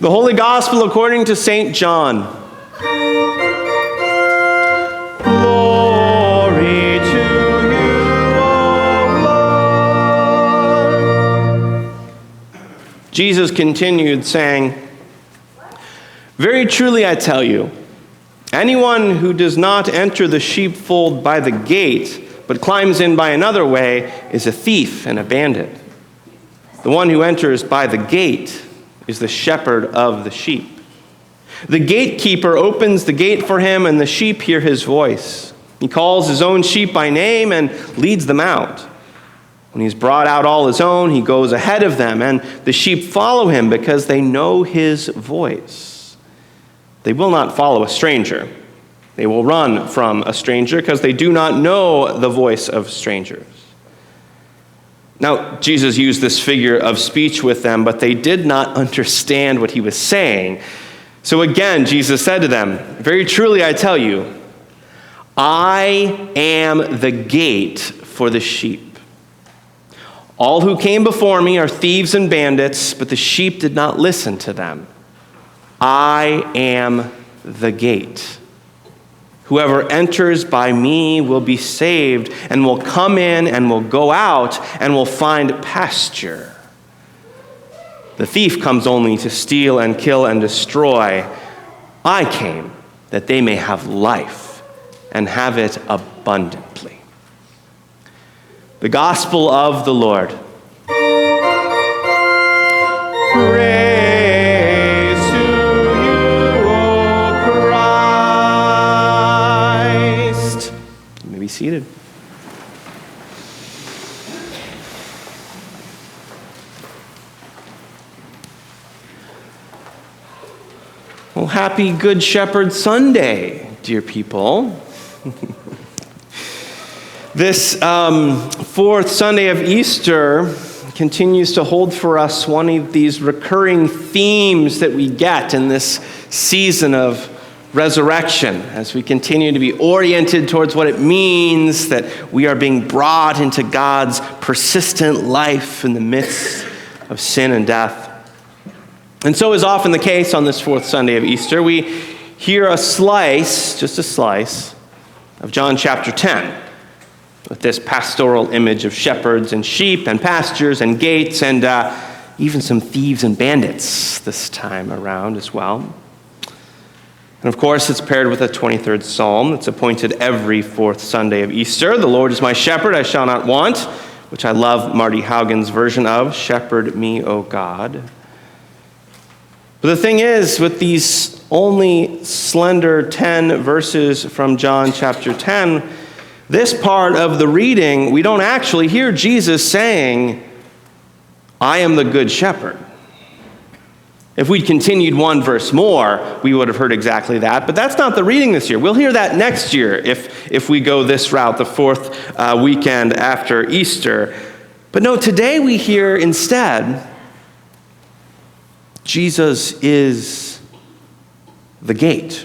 The Holy Gospel according to St. John. Glory to you, O Lord. Jesus continued saying, "Very truly I tell you, anyone who does not enter the sheepfold by the gate, but climbs in by another way, is a thief and a bandit. The one who enters by the gate is the shepherd of the sheep. The gatekeeper opens the gate for him, and the sheep hear his voice. He calls his own sheep by name and leads them out. When he's brought out all his own, he goes ahead of them, and the sheep follow him because they know his voice. They will not follow a stranger. They will run from a stranger because they do not know the voice of strangers." Now, Jesus used this figure of speech with them, but they did not understand what he was saying. So again, Jesus said to them, "Very truly I tell you, I am the gate for the sheep. All who came before me are thieves and bandits, but the sheep did not listen to them. I am the gate. Whoever enters by me will be saved and will come in and will go out and will find pasture. The thief comes only to steal and kill and destroy. I came that they may have life and have it abundantly." The Gospel of the Lord. Praise to you, O Christ. You may be seated. Well, happy Good Shepherd Sunday, dear people. This fourth Sunday of Easter continues to hold for us one of these recurring themes that we get in this season of resurrection as we continue to be oriented towards what it means that we are being brought into God's persistent life in the midst of sin and death. And so is often the case on this fourth Sunday of Easter, we hear a slice, just a slice, of John chapter 10, with this pastoral image of shepherds and sheep and pastures and gates and even some thieves and bandits this time around as well. And of course, it's paired with a 23rd Psalm that's appointed every fourth Sunday of Easter. "The Lord is my shepherd, I shall not want," which I love Marty Haugen's version of, "Shepherd me, O God." But the thing is, with these only slender 10 verses from John chapter 10, this part of the reading, we don't actually hear Jesus saying, "I am the good shepherd." If we'd continued one verse more, we would have heard exactly that. But that's not the reading this year. We'll hear that next year if we go this route, the fourth weekend after Easter. But no, today we hear instead, Jesus is the gate,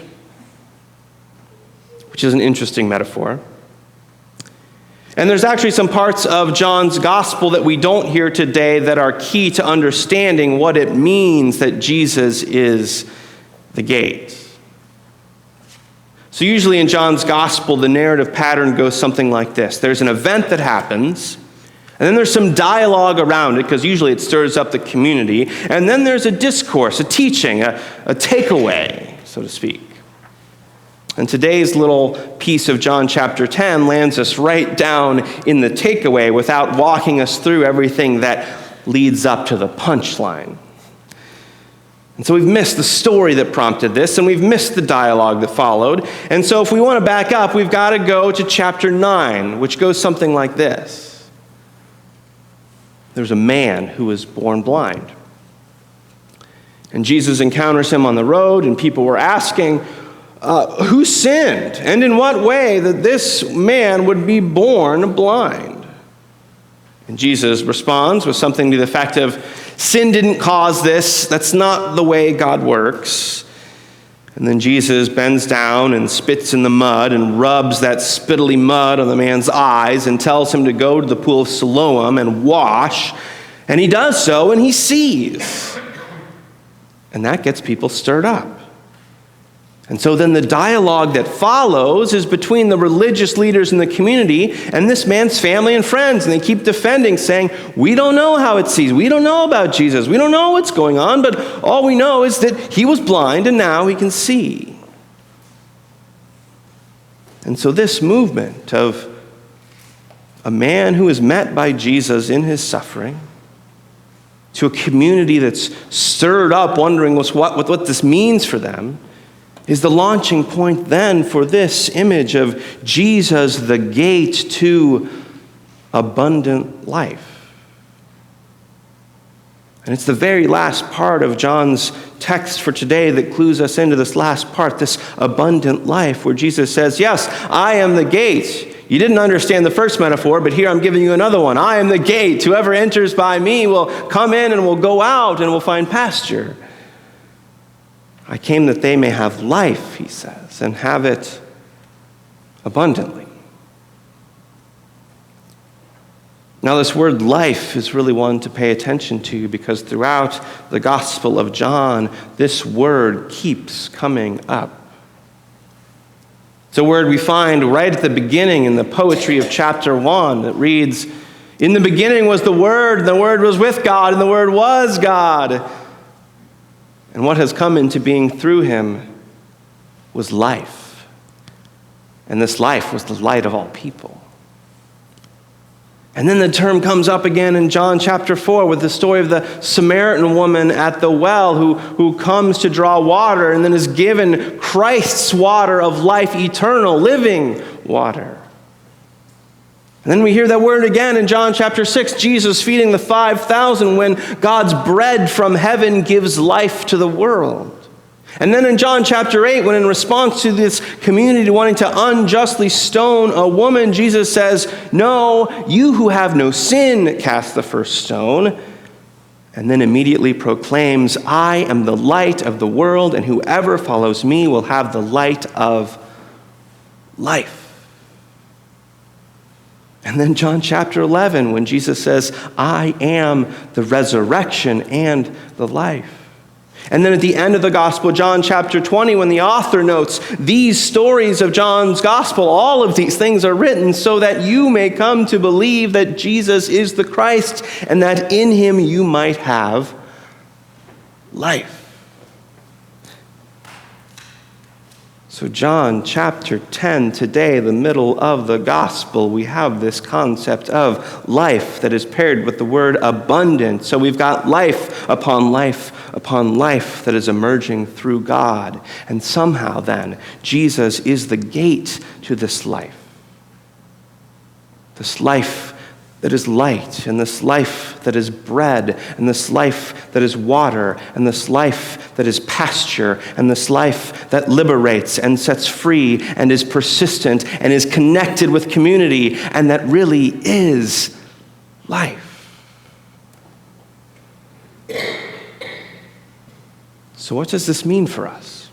which is an interesting metaphor. And there's actually some parts of John's gospel that we don't hear today that are key to understanding what it means that Jesus is the gate. So usually in John's gospel, the narrative pattern goes something like this. There's an event that happens, and then there's some dialogue around it, because usually it stirs up the community. And then there's a discourse, a teaching, a takeaway, so to speak. And today's little piece of John chapter 10 lands us right down in the takeaway without walking us through everything that leads up to the punchline. And so we've missed the story that prompted this, and we've missed the dialogue that followed. And so if we want to back up, we've got to go to chapter 9, which goes something like this. There's a man who was born blind. And Jesus encounters him on the road, and people were asking, who sinned, and in what way that this man would be born blind? And Jesus responds with something to the effect of, sin didn't cause this. That's not the way God works. And then Jesus bends down and spits in the mud and rubs that spittly mud on the man's eyes and tells him to go to the pool of Siloam and wash. And he does so, and he sees. And that gets people stirred up. And so then the dialogue that follows is between the religious leaders in the community and this man's family and friends. And they keep defending, saying, we don't know how it sees. We don't know about Jesus. We don't know what's going on. But all we know is that he was blind and now he can see. And so this movement of a man who is met by Jesus in his suffering, to a community that's stirred up, wondering what this means for them, is the launching point then for this image of Jesus, the gate to abundant life. And it's the very last part of John's text for today that clues us into this last part, this abundant life, where Jesus says, yes, I am the gate. You didn't understand the first metaphor, but here I'm giving you another one. I am the gate. Whoever enters by me will come in and will go out and will find pasture. I came that they may have life, he says, and have it abundantly. Now, this word life is really one to pay attention to, because throughout the Gospel of John, this word keeps coming up. It's a word we find right at the beginning in the poetry of chapter 1 that reads, in the beginning was the Word, and the Word was with God, and the Word was God. And what has come into being through him was life. And this life was the light of all people. And then the term comes up again in John chapter 4 with the story of the Samaritan woman at the well who comes to draw water and then is given Christ's water of life eternal, living water. And then we hear that word again in John chapter 6, Jesus feeding the 5,000 when God's bread from heaven gives life to the world. And then in John chapter 8, when in response to this community wanting to unjustly stone a woman, Jesus says, no, you who have no sin, cast the first stone. And then immediately proclaims, I am the light of the world, and whoever follows me will have the light of life. And then John chapter 11, when Jesus says, I am the resurrection and the life. And then at the end of the gospel, John chapter 20, when the author notes, these stories of John's gospel, all of these things are written so that you may come to believe that Jesus is the Christ and that in him you might have life. So John chapter 10, today, the middle of the gospel, we have this concept of life that is paired with the word abundant. So we've got life upon life upon life that is emerging through God. And somehow then, Jesus is the gate to this life that is light, and this life that is bread, and this life that is water, and this life that is pasture, and this life that liberates and sets free and is persistent and is connected with community, and that really is life. So what does this mean for us?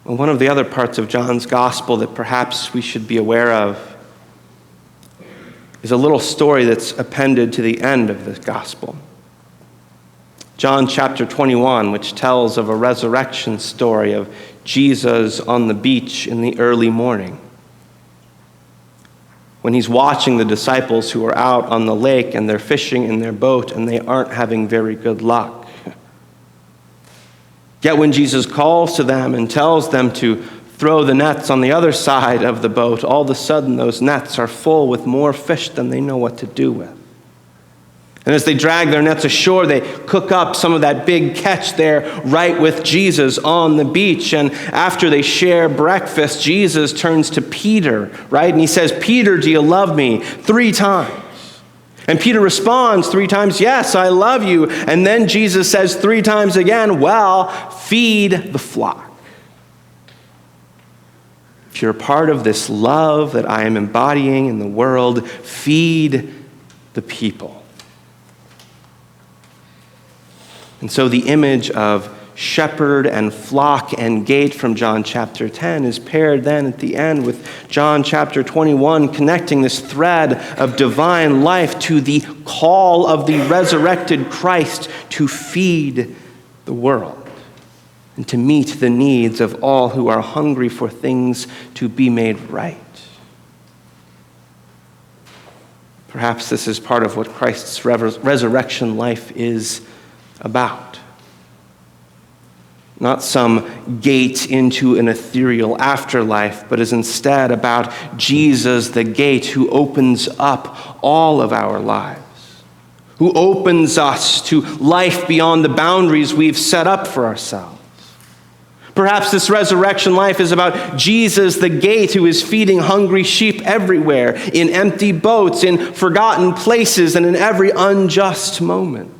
Well, one of the other parts of John's gospel that perhaps we should be aware of is a little story that's appended to the end of the gospel. John chapter 21, which tells of a resurrection story of Jesus on the beach in the early morning, when he's watching the disciples who are out on the lake and they're fishing in their boat and they aren't having very good luck. Yet when Jesus calls to them and tells them to throw the nets on the other side of the boat, all of a sudden those nets are full with more fish than they know what to do with. And as they drag their nets ashore, they cook up some of that big catch there right with Jesus on the beach. And after they share breakfast, Jesus turns to Peter, right? And he says, Peter, do you love me? 3 times. And Peter responds 3 times, yes, I love you. And then Jesus says 3 times again, well, feed the flock. If you're a part of this love that I am embodying in the world, feed the people. And so the image of shepherd and flock and gate from John chapter 10 is paired then at the end with John chapter 21, connecting this thread of divine life to the call of the resurrected Christ to feed the world and to meet the needs of all who are hungry for things to be made right. Perhaps this is part of what Christ's resurrection life is about. Not some gate into an ethereal afterlife, but is instead about Jesus, the gate, who opens up all of our lives, who opens us to life beyond the boundaries we've set up for ourselves. Perhaps this resurrection life is about Jesus, the gate, who is feeding hungry sheep everywhere, in empty boats, in forgotten places, and in every unjust moment.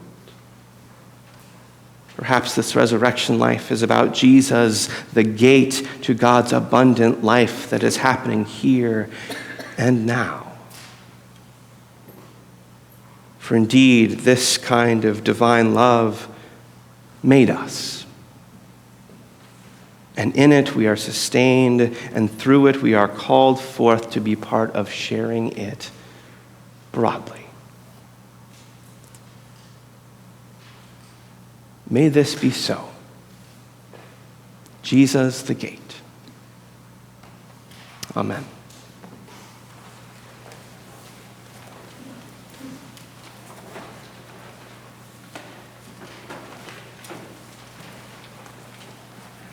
Perhaps this resurrection life is about Jesus, the gate to God's abundant life that is happening here and now. For indeed, this kind of divine love made us. And in it we are sustained, and through it we are called forth to be part of sharing it broadly. May this be so. Jesus the gate. Amen.